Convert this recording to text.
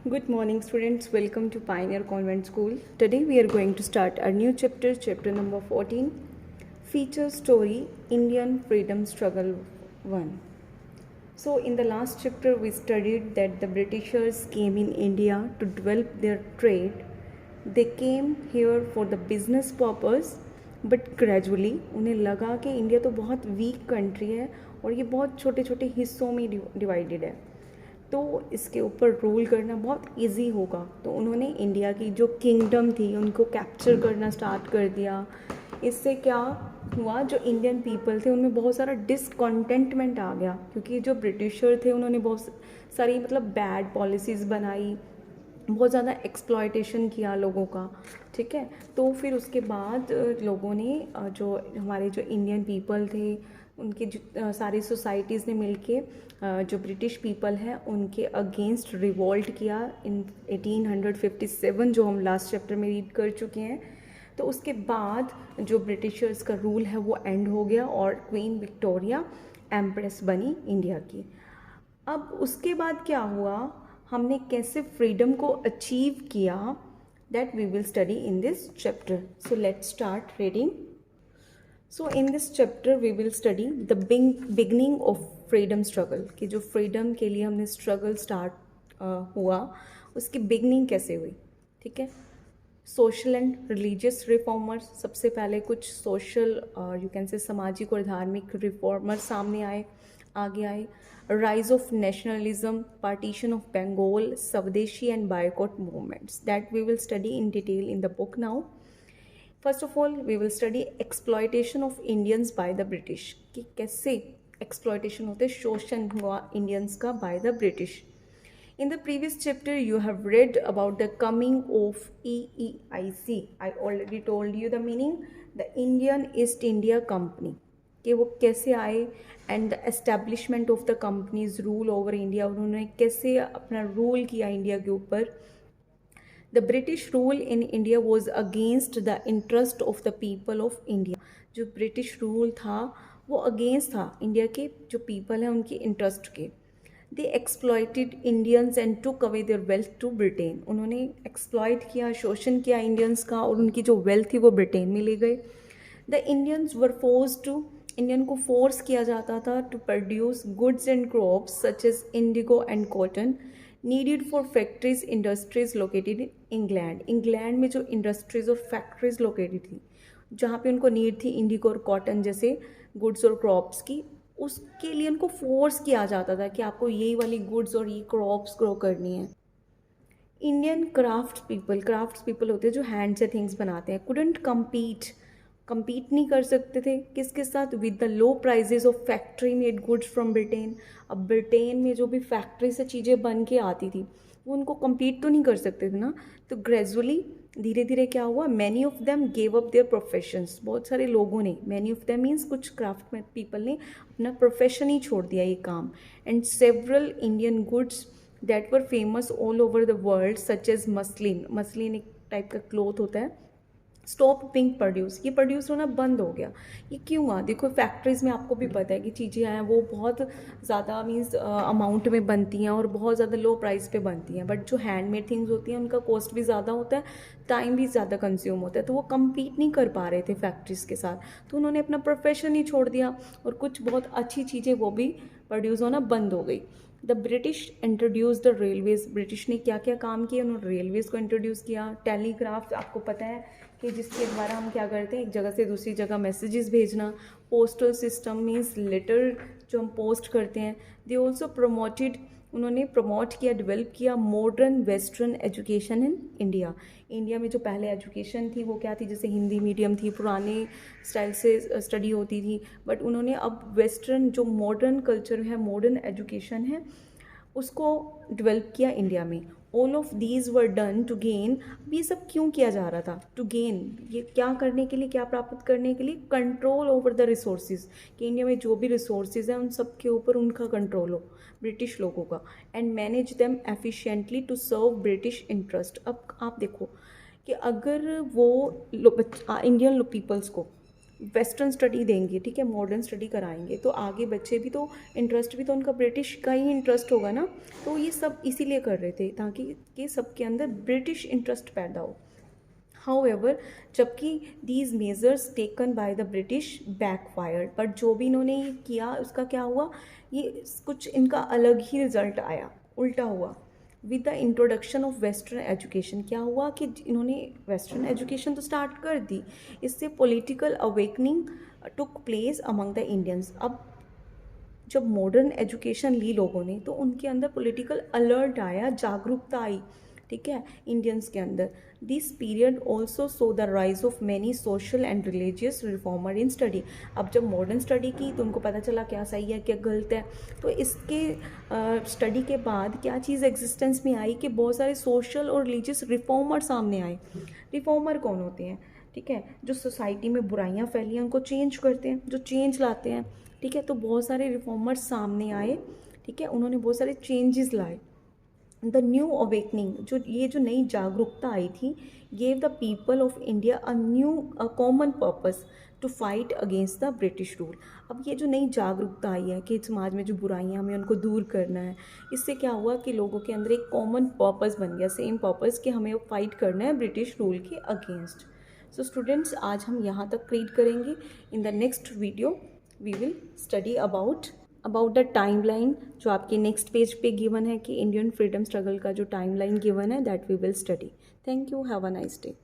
Good morning, students. Welcome to Pioneer Convent School. Today we are going to start our new chapter, chapter number 14, Feature Story Indian Freedom Struggle 1. So, in the last chapter, we studied that the Britishers came in India to develop their trade. They came here for the business purpose, but gradually उन्हें लगा कि India तो बहुत week country है और ये बहुत छोटे छोटे हिस्सों में डिवाइडेड है, तो इसके ऊपर रूल करना बहुत इजी होगा। तो उन्होंने इंडिया की जो किंगडम थी उनको कैप्चर करना स्टार्ट कर दिया। इससे क्या हुआ, जो इंडियन पीपल थे उनमें बहुत सारा डिसकॉन्टेंटमेंट आ गया, क्योंकि जो ब्रिटिशर थे उन्होंने बहुत सारी बैड पॉलिसीज़ बनाई, बहुत ज़्यादा एक्सप्लॉयटेशन किया लोगों का। ठीक है, तो फिर उसके बाद लोगों ने जो हमारे जो इंडियन पीपल थे उनके सारी सोसाइटीज़ ने मिलके जो ब्रिटिश पीपल है उनके अगेंस्ट रिवोल्ट किया इन 1857, जो हम लास्ट चैप्टर में रीड कर चुके हैं। तो उसके बाद जो ब्रिटिशर्स का रूल है वो एंड हो गया और क्वीन विक्टोरिया एम्प्रेस बनी इंडिया की। अब उसके बाद क्या हुआ, हमने कैसे फ्रीडम को अचीव किया, that we will study in this chapter. So let's start reading. So in this chapter we will study the beginning of freedom struggle, कि जो फ्रीडम के लिए हमने स्ट्रगल स्टार्ट हुआ उसकी बिगनिंग कैसे हुई। ठीक है, सोशल एंड रिलीजियस रिफॉर्मर्स, सबसे पहले कुछ सोशल यू कैन से सामाजिक और धार्मिक रिफॉर्मर सामने आगे आए। Rise of nationalism, partition of Bengal, Swadeshi and boycott movements, that we will study in detail in the book now. First of all we will study exploitation of Indians by the British, कि कैसे exploitation होते, शोषण हुआ Indians का by the British. In the previous chapter, you have read about the coming of EEIC. I already told you the meaning, the Indian East India Company, कि वो कैसे आए and the establishment of the company's rule over India, उन्होंने कैसे अपना rule किया India के ऊपर। The British rule in India was against the interest of the people of India. जो ब्रिटिश रूल था वो अगेंस्ट था इंडिया के जो पीपल हैं उनके इंटरेस्ट के। They exploited Indians and took away their wealth to Britain. उन्होंने एक्सप्लॉइट किया, शोषण किया इंडियंस का, और उनकी जो वेल्थ थी वो ब्रिटेन में ले गए। The Indians were forced to, Indian को फोर्स किया जाता था to produce goods and crops such as indigo and cotton needed for factories industries located in England. England में जो इंडस्ट्रीज और फैक्ट्रीज लोकेटेड थी जहाँ पे उनको नीड थी इंडिगो और कॉटन जैसे गुड्स और क्रॉप्स की, उसके लिए उनको फोर्स किया जाता था कि आपको यही वाली गुड्स और ये क्रॉप्स ग्रो करनी है। इंडियन क्राफ्ट पीपल होते हैं जो हैंड से थिंग्स बनाते हैं, कुडंट compete नहीं कर सकते थे किसके साथ, with the low prizes of factory made goods from Britain. अब ब्रिटेन में जो भी फैक्ट्री से चीज़ें बन के आती थी वो उनको compete तो नहीं कर सकते थे ना। तो ग्रेजुअली धीरे धीरे क्या हुआ, many of them gave up their professions, बहुत सारे लोगों ने, मैनी ऑफ देम मीन्स कुछ क्राफ्ट में पीपल ने अपना प्रोफेशन ही छोड़ दिया ये काम। And several Indian goods that were famous all over the world such as muslin एक टाइप का क्लॉथ होता है, स्टॉप बिंग प्रोड्यूस, ये प्रोड्यूस होना बंद हो गया। ये क्यों हुआ, देखो फैक्ट्रीज़ में आपको भी पता है कि चीज़ें हैं वो बहुत ज़्यादा मीन्स अमाउंट में बनती हैं और बहुत ज़्यादा लो प्राइस पे बनती हैं, बट जो हैंडमेड थिंग्स होती हैं उनका कॉस्ट भी ज़्यादा होता है, टाइम भी ज़्यादा कंज्यूम होता है, तो वो कम्पीट नहीं कर पा रहे थे फैक्ट्रीज़ के साथ, तो उन्होंने अपना प्रोफेशन ही छोड़ दिया और कुछ बहुत अच्छी चीज़ें वो भी प्रोड्यूस होना बंद हो गई। The British introduce the railways, British ने क्या क्या काम किए, उन्होंने रेलवेज़ को इंट्रोड्यूस किया। टेलीग्राफ आपको पता है कि जिसके द्वारा हम क्या करते हैं, एक जगह से दूसरी जगह मैसेजेस भेजना। पोस्टल सिस्टम मीन्स लेटर जो हम पोस्ट करते हैं। दे ऑल्सो प्रमोटेड, उन्होंने प्रमोट किया, डेवलप किया modern western education in India. India में जो पहले एजुकेशन थी वो क्या थी, जैसे हिंदी मीडियम थी, पुराने स्टाइल से स्टडी होती थी, बट उन्होंने अब वेस्टर्न जो मॉडर्न कल्चर है, मॉडर्न एजुकेशन है, उसको डेवलप किया इंडिया में। All of these were done to gain, अब ये सब क्यों किया जा रहा था, टू गेन, ये क्या करने के लिए, क्या प्राप्त करने के लिए, कंट्रोल ओवर द रिसोर्सेज, कि इंडिया में जो भी रिसोर्सेज हैं उन सब के ऊपर उनका कंट्रोल हो ब्रिटिश लोगों का। And manage them efficiently to serve British interest. अब आप देखो कि अगर वो इंडियन पीपल्स को वेस्टर्न स्टडी देंगे, ठीक है, मॉडर्न स्टडी कराएंगे, तो आगे बच्चे भी तो इंटरेस्ट भी तो उनका ब्रिटिश का ही इंटरेस्ट होगा ना। तो ये सब इसीलिए कर रहे थे ताकि कि सबके अंदर ब्रिटिश इंटरेस्ट पैदा हो। हाउएवर, जबकि these measures taken by the British backfired, but जो भी इन्होंने ये किया उसका क्या हुआ, ये कुछ इनका अलग ही रिजल्ट आया, उल्टा हुआ। With the introduction of western education क्या हुआ कि इन्होंने वेस्टर्न एजुकेशन तो स्टार्ट कर दी, इससे political awakening took place among the Indians. अब जब मॉडर्न एजुकेशन ली लोगों ने तो उनके अंदर पॉलिटिकल अलर्ट आया, जागरूकता आई, ठीक है, इंडियंस के अंदर। This period also so the rise of many social and religious reformer in study. अब जब मॉडर्न स्टडी की तो उनको पता चला क्या सही है क्या गलत है, तो इसके स्टडी के बाद क्या चीज़ एग्जिस्टेंस में आई कि बहुत सारे सोशल और रिलीजियस रिफॉर्मर सामने आए। रिफॉर्मर कौन होते हैं, ठीक है, जो सोसाइटी में बुराइयां फैली हैं उनको चेंज करते हैं, जो चेंज लाते हैं, ठीक है। तो बहुत सारे रिफॉर्मर्स सामने आए, ठीक है, उन्होंने बहुत सारे चेंजेस लाए। द न्यू अवेकनिंग, जो नई जागरूकता आई थी, gave the people of India a common purpose to fight against the British rule. अब ये जो नई जागरूकता आई है कि समाज में जो बुराइयां हमें उनको दूर करना है, इससे क्या हुआ कि लोगों के अंदर एक कॉमन पर्पस बन गया, सेम पर्पस कि हमें फाइट करना है ब्रिटिश रूल के अगेंस्ट। सो स्टूडेंट्स, आज हम यहाँ तक रीड करेंगे। In the next video we will study about the timeline, जो आपके नेक्स्ट पेज पे गिवन है कि इंडियन फ्रीडम स्ट्रगल का जो टाइमलाइन गिवन है, that we will study. Thank you, have a nice day.